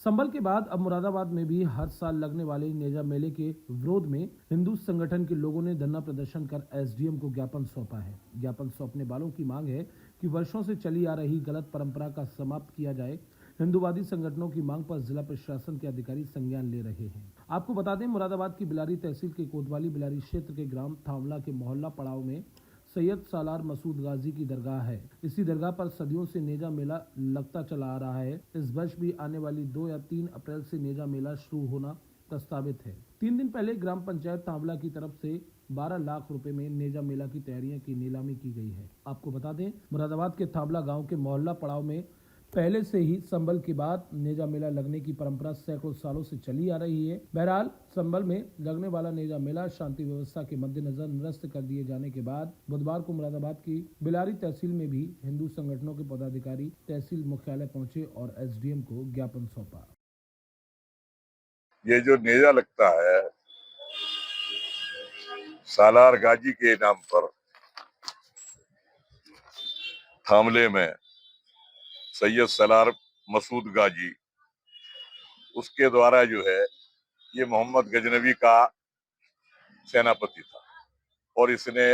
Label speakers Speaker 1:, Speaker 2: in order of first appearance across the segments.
Speaker 1: संभल के बाद अब मुरादाबाद में भी हर साल लगने वाले नेजा मेले के विरोध में हिंदू संगठन के लोगों ने धरना प्रदर्शन कर एसडीएम को ज्ञापन सौंपा है। ज्ञापन सौंपने वालों की मांग है कि वर्षों से चली आ रही गलत परंपरा का समाप्त किया जाए। हिंदूवादी संगठनों की मांग पर जिला प्रशासन के अधिकारी संज्ञान ले रहे हैं। आपको बता दें, मुरादाबाद की बिलारी तहसील के कोतवाली बिलारी क्षेत्र के ग्राम थावला के मोहल्ला पड़ाव में सैयद सालार मसूद गाजी की दरगाह है। इसी दरगाह पर सदियों से नेजा मेला लगता चला आ रहा है। इस वर्ष भी आने वाली 2 या 3 अप्रैल से नेजा मेला शुरू होना प्रस्तावित है। 3 दिन पहले ग्राम पंचायत थावला की तरफ से 12 लाख रुपए में नेजा मेला की तैयारियां की नीलामी की गई है। आपको बता दें, मुरादाबाद के थावला गांव के मोहल्ला पड़ाव में पहले से ही संभल के बाद नेजा मेला लगने की परंपरा सैकड़ों सालों से चली आ रही है। बहरहाल संभल में लगने वाला नेजा मेला शांति व्यवस्था के मद्देनजर निरस्त कर दिए जाने के बाद बुधवार को मुरादाबाद की बिलारी तहसील में भी हिंदू संगठनों के पदाधिकारी तहसील मुख्यालय पहुंचे और एसडीएम को ज्ञापन सौंपा।
Speaker 2: ये जो नेजा लगता है सालार गाजी के नाम पर थामले में सैयद सालार मसूद गाजी, उसके द्वारा जो है ये मोहम्मद गजनवी का सेनापति था और इसने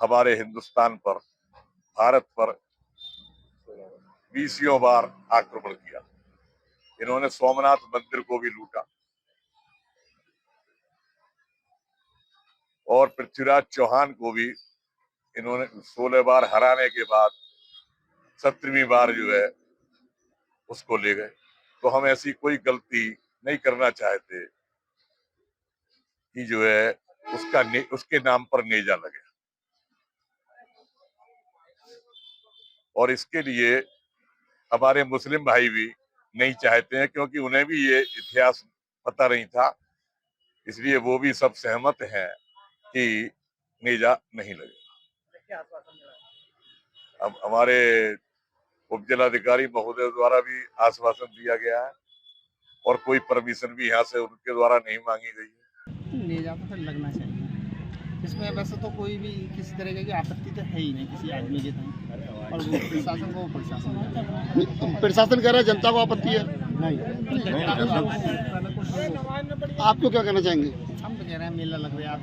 Speaker 2: हमारे हिंदुस्तान पर, भारत पर 20 बार आक्रमण किया। इन्होंने सोमनाथ मंदिर को भी लूटा और पृथ्वीराज चौहान को भी इन्होंने 16 बार हराने के बाद 17वीं बार जो है उसको ले गए। तो हम ऐसी कोई गलती नहीं करना चाहते कि जो है उसके नाम पर नेजा लगे। और इसके लिए हमारे मुस्लिम भाई भी नहीं चाहते हैं, क्योंकि उन्हें भी ये इतिहास पता नहीं था। इसलिए वो भी सब सहमत हैं कि नेजा नहीं लगेगा। अब हमारे उप जिलाधिकारी महोदय द्वारा भी आश्वासन दिया गया है और कोई परमिशन भी यहाँ से उनके द्वारा नहीं मांगी गई है।
Speaker 3: नेजा तो फिर लगना चाहिए। इसमें वैसे तो कोई भी किसी तरह की आपत्ति तो है ही नहीं किसी आदमी के तक, और वो प्रशासन को प्रशासन कह रहा है जनता को आपत्ति है नहीं। आप क्यों क्या कहना चाहेंगे? हम तो कह रहे हैं मेला लग रहा है, आप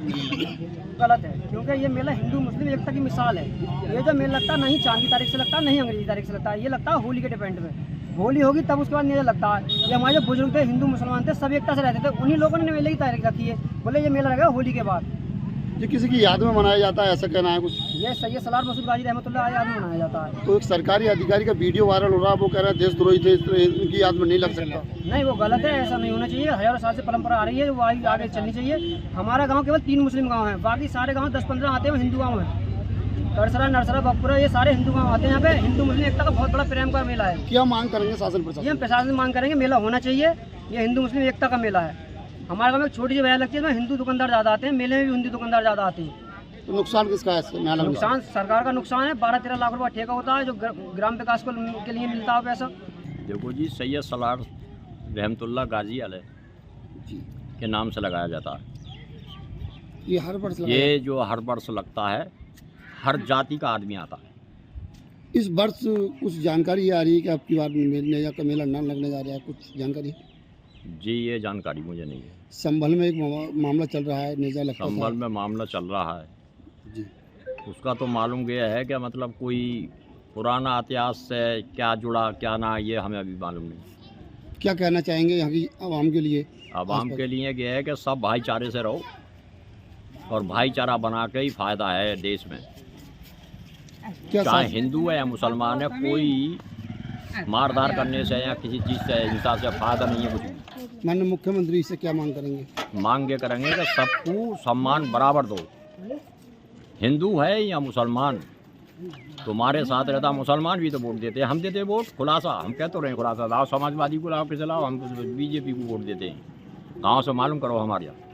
Speaker 4: गलत है, क्योंकि ये मेला हिंदू मुस्लिम एकता की मिसाल है। ये जो मेला लगता नहीं चांद की तारीख से लगता, नहीं अंग्रेजी तारीख से लगता है, ये लगता है होली के डिपेंड में। होली होगी तब उसके बाद मेला लगता है। ये हमारे जो बुजुर्ग थे, हिंदू मुसलमान थे, सब एकता से रहते थे, उन्हीं लोगों ने मेले की तारीख रखी है। बोले ये मेला लगेगा होली के बाद।
Speaker 3: ये किसी की याद में मनाया जाता है, ऐसा कहना है कुछ?
Speaker 4: ये सैयद सालार मसूद गाजी रहमतुल्लाह याद में मनाया जाता है।
Speaker 3: तो एक सरकारी अधिकारी का वीडियो वायरल हो रहा है, वो कह रहा है देशद्रोही थे, इनकी याद में नहीं लग सकता।
Speaker 4: नहीं, वो गलत है, ऐसा नहीं होना चाहिए। हजारों साल से परंपरा आ रही है, वो आगे चलनी चाहिए। हमारा गांव केवल 3 मुस्लिम गांव हैं, बाकी सारे गांव 10-15 आते हैं हिंदू गांव हैं। करसरा, नरसरा, बकपुरा, ये सारे हिंदू गांव आते हैं। यहाँ पे हिंदू मुस्लिम एकता का बहुत बड़ा प्रेम का मेला है।
Speaker 3: क्या मांग करेंगे शासन प्रशासन?
Speaker 4: ये हम प्रशासन से मांग करेंगे, मेला होना चाहिए। ये हिंदू मुस्लिम एकता का मेला है। हमारे गाँव में छोटी सी वजह लगती है, हिंदू दुकानदार ज़्यादा आते हैं, मेले में भी हिंदू दुकानदार ज़्यादा आते हैं।
Speaker 3: तो नुकसान किसका है?
Speaker 4: नुकसान सरकार का नुकसान है। 12-13 लाख रुपया ठेका होता है जो ग्राम विकास के लिए मिलता है पैसा।
Speaker 5: देखो जी, सैयद सालार रहमतुल्लाह गाजी अलैह के नाम से लगाया जाता है।
Speaker 3: ये हर वर्ष
Speaker 5: ये जो हर वर्ष लगता है, हर जाति का आदमी आता है।
Speaker 3: इस वर्ष कुछ जानकारी आ रही है कि आपकी बार नेजा का मेला न लगने जा रहा है, कुछ जानकारी?
Speaker 5: जी, ये जानकारी मुझे नहीं है।
Speaker 3: संभल में एक मामला चल रहा है, नेजा लगता है।
Speaker 5: संभल में मामला चल रहा है
Speaker 3: जी।
Speaker 5: उसका तो मालूम गया है कि मतलब कोई पुराना इतिहास से क्या जुड़ा क्या ना, ये हमें अभी मालूम नहीं।
Speaker 3: क्या कहना चाहेंगे यहाँ की आवाम के लिए?
Speaker 5: आवाम के लिए ये है कि सब भाईचारे से रहो और भाईचारा बना के ही फायदा है देश में। चाहे हिंदू है या मुसलमान है, कोई मारधार करने से या किसी चीज़ से हिंसा से फायदा नहीं है कुछ।
Speaker 3: माननीय मुख्यमंत्री से क्या मांग करेंगे?
Speaker 5: मांग ये करेंगे कि सबको सम्मान बराबर दो। हिंदू है या मुसलमान, तुम्हारे साथ रहता मुसलमान भी तो वोट देते हैं, हम देते वोट खुलासा। हम कह तो रहे हैं खुलासा, लाओ समाजवादी को लाओ, किसे लाओ, हम बीजेपी को वोट देते हैं। गाँव से मालूम करो हमारे यहाँ।